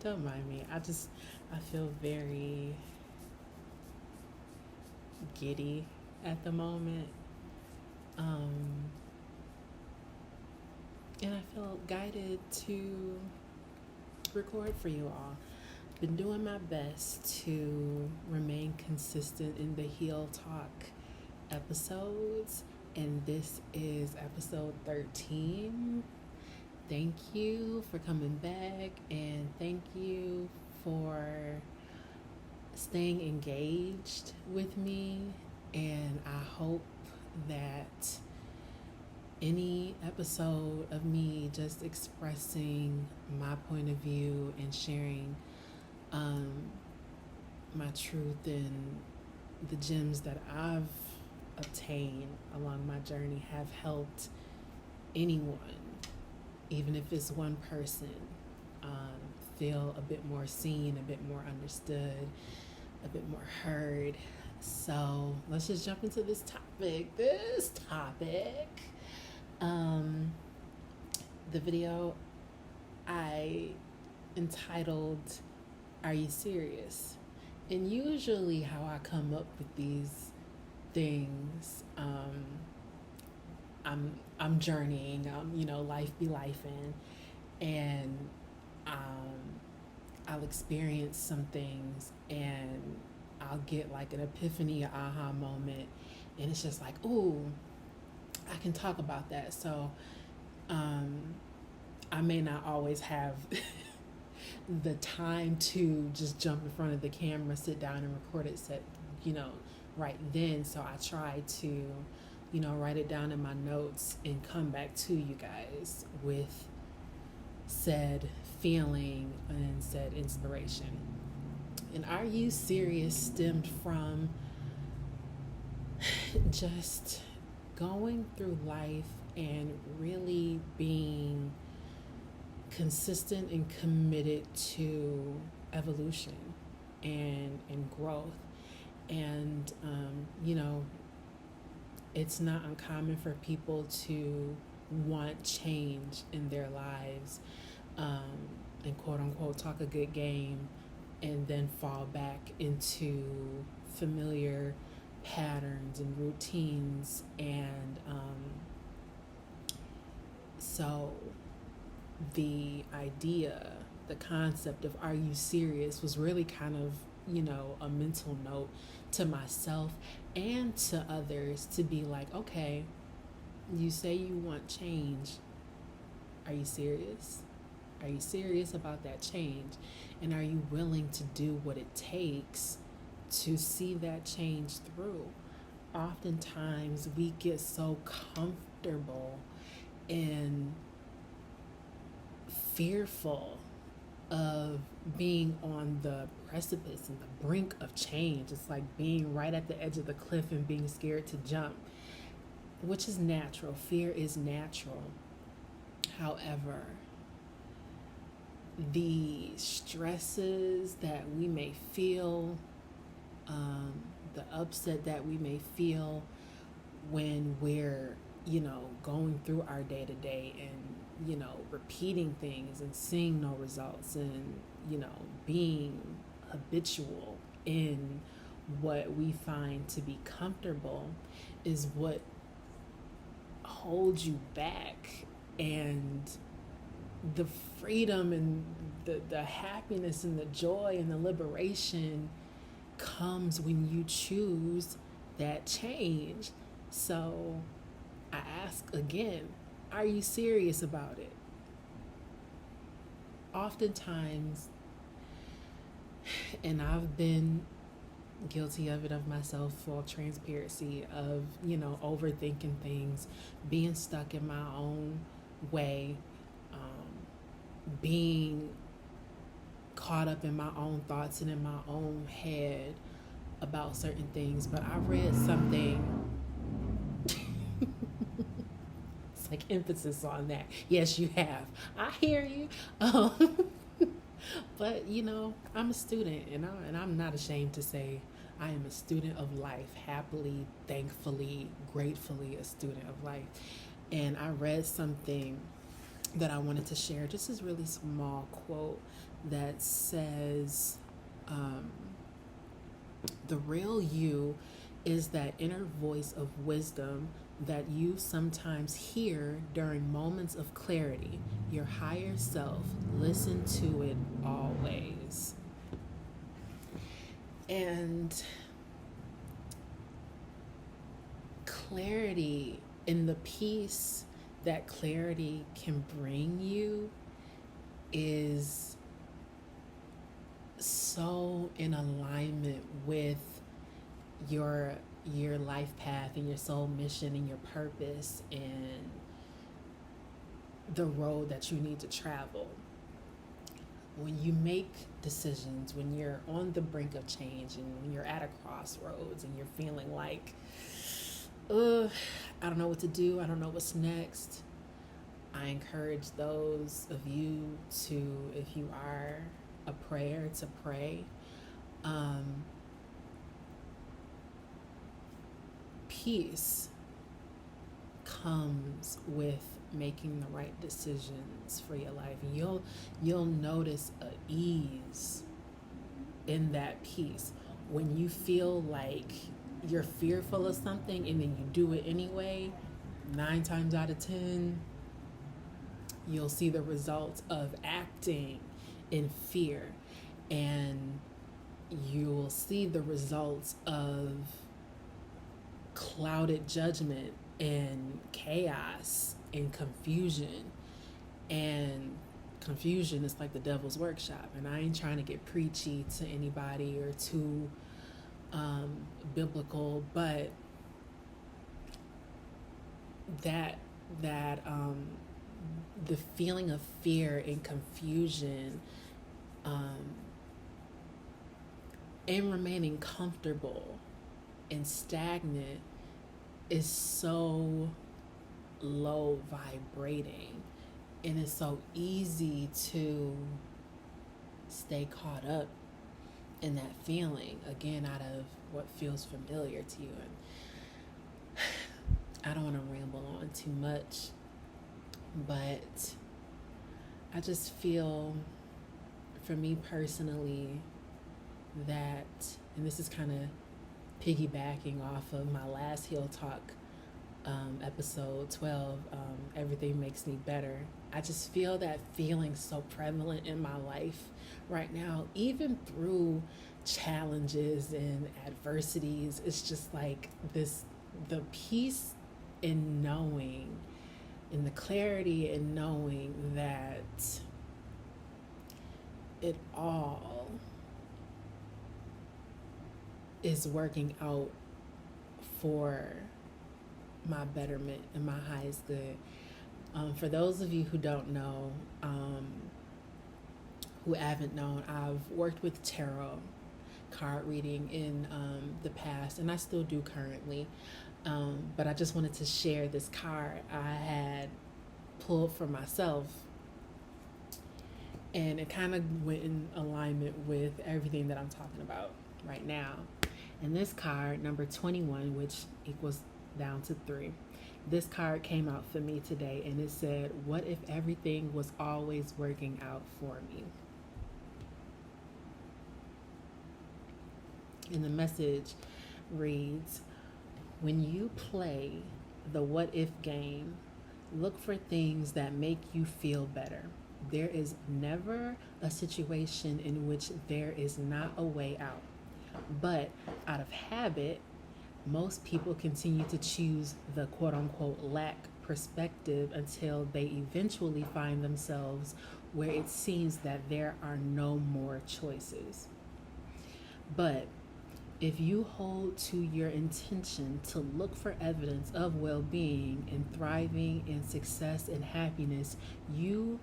Don't mind me. I feel very giddy at the moment. Um, and I feel guided to record for you all. Been doing my best to remain consistent in the Heal Talk episodes, and this is episode 13. Thank you for coming back, and thank you for staying engaged with me. And I hope that any episode of me just expressing my point of view and sharing um, my truth and the gems that I've obtained along my journey have helped anyone, even if it's one person, feel a bit more seen, a bit more understood, a bit more heard. So let's just jump into this topic. The video I entitled, "Are You Serious?" And usually how I come up with these things, I'm journeying, life be lifing, and I'll experience some things, and I'll get like an epiphany, an aha moment, and it's just like, ooh, I can talk about that. So I may not always have the time to just jump in front of the camera, sit down and record it, right then. So I try to, write it down in my notes and come back to you guys with said feeling and said inspiration. And Are You Serious stemmed from just going through life and really being consistent and committed to evolution and growth. And it's not uncommon for people to want change in their lives, and quote unquote talk a good game, and then fall back into familiar patterns and routines. And so the idea, the concept of "Are you serious?" was really kind of, a mental note to myself and to others to be like, okay, you say you want change. Are you serious? Are you serious about that change? And are you willing to do what it takes to see that change through? Oftentimes we get so comfortable and fearful of being on the precipice and the brink of change. It's like being right at the edge of the cliff and being scared to jump, which is natural. Fear is natural. However, the stresses that we may feel, the upset that we may feel when we're, going through our day to day and, repeating things and seeing no results and, being habitual in what we find to be comfortable is what holds you back. And the freedom and the happiness and the joy and the liberation comes when you choose that change. So I ask again, are you serious about it? Oftentimes, and I've been guilty of it, of myself, full transparency, of, overthinking things, being stuck in my own way, being caught up in my own thoughts and in my own head about certain things. But I read something, it's like emphasis on that. Yes, you have. I hear you. But I'm a student, and I'm not ashamed to say I am a student of life, happily, thankfully, gratefully a student of life. And I read something that I wanted to share, just this really small quote that says, the real you is that inner voice of wisdom that you sometimes hear during moments of clarity. Your higher self, listen to it always. And clarity, in the peace that clarity can bring you, is so in alignment with your life path and your soul mission and your purpose and the road that you need to travel. When you make decisions, when you're on the brink of change and when you're at a crossroads and you're feeling like, I don't know what to do, I don't know what's next, I encourage those of you to, if you are a prayer, to pray. Peace comes with making the right decisions for your life. You'll notice an ease in that peace when you feel like you're fearful of something and then you do it anyway. 9 times out of 10, you'll see the results of acting in fear, and you'll see the results of clouded judgment and chaos and confusion. And confusion is like the devil's workshop. And I ain't trying to get preachy to anybody or too biblical, but that the feeling of fear and confusion and remaining comfortable and stagnant is so low vibrating, and it's so easy to stay caught up in that feeling, again, out of what feels familiar to you. And I don't want to ramble on too much, but I just feel, for me personally, that, and this is kind of piggybacking off of my last Heal Talk episode 12, Everything Makes Me Better. I just feel that feeling so prevalent in my life right now, even through challenges and adversities. It's just like this, the peace in knowing, and the clarity in knowing that it all is working out for my betterment and my highest good. For those of you who don't know, who haven't known, I've worked with tarot card reading in the past, and I still do currently. But I just wanted to share this card I had pulled for myself, and it kind of went in alignment with everything that I'm talking about right now. And this card, number 21, which equals down to 3, this card came out for me today, and it said, "What if everything was always working out for me?" And the message reads, "When you play the what if game, look for things that make you feel better. There is never a situation in which there is not a way out. But out of habit, most people continue to choose the quote-unquote lack perspective until they eventually find themselves where it seems that there are no more choices. But if you hold to your intention to look for evidence of well-being and thriving and success and happiness, you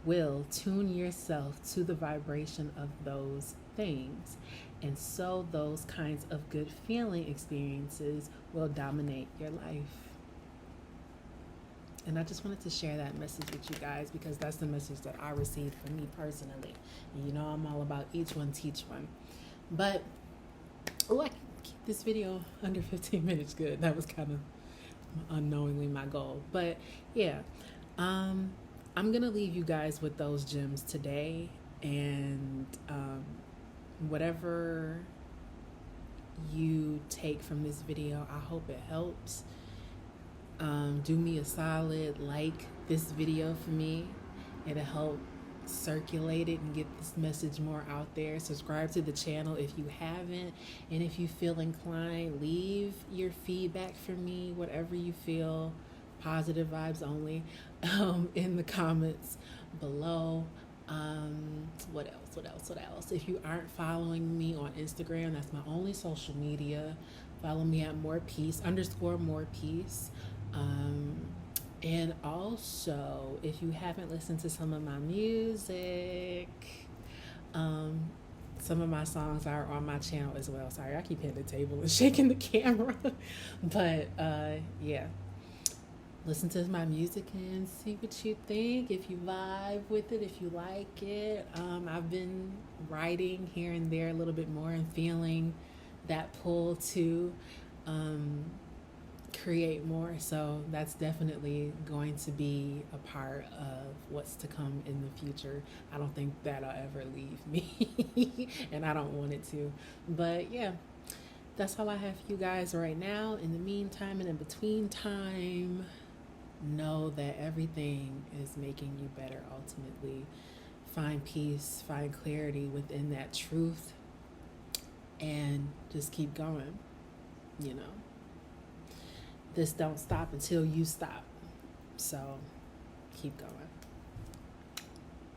will tune yourself to the vibration of those things. And so those kinds of good feeling experiences will dominate your life." And I just wanted to share that message with you guys, because that's the message that I received from me personally. And you know, I'm all about each one, teach one. But I can keep this video under 15 minutes. Good. That was kind of unknowingly my goal. But yeah, I'm going to leave you guys with those gems today. And whatever you take from this video, I hope it helps. Do me a solid, like this video for me. It'll help circulate it and get this message more out there. Subscribe to the channel if you haven't, and if you feel inclined, leave your feedback for me, whatever you feel, positive vibes only, in the comments below. What else? If you aren't following me on Instagram, that's my only social media. Follow me at _more_peace. And also, if you haven't listened to some of my music, some of my songs are on my channel as well. Sorry, I keep hitting the table and shaking the camera. But yeah, listen to my music and see what you think. If you vibe with it, if you like it. I've been writing here and there a little bit more and feeling that pull to create more, so that's definitely going to be a part of what's to come in the future. I don't think that'll ever leave me and I don't want it to. But yeah, that's all I have for you guys right now. In the meantime and in between time, know that everything is making you better ultimately. Find peace, find clarity within that truth, and just keep going. You know, this don't stop until you stop. So keep going.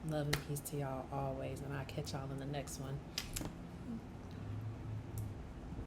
Love and peace to y'all always, and I'll catch y'all in the next one.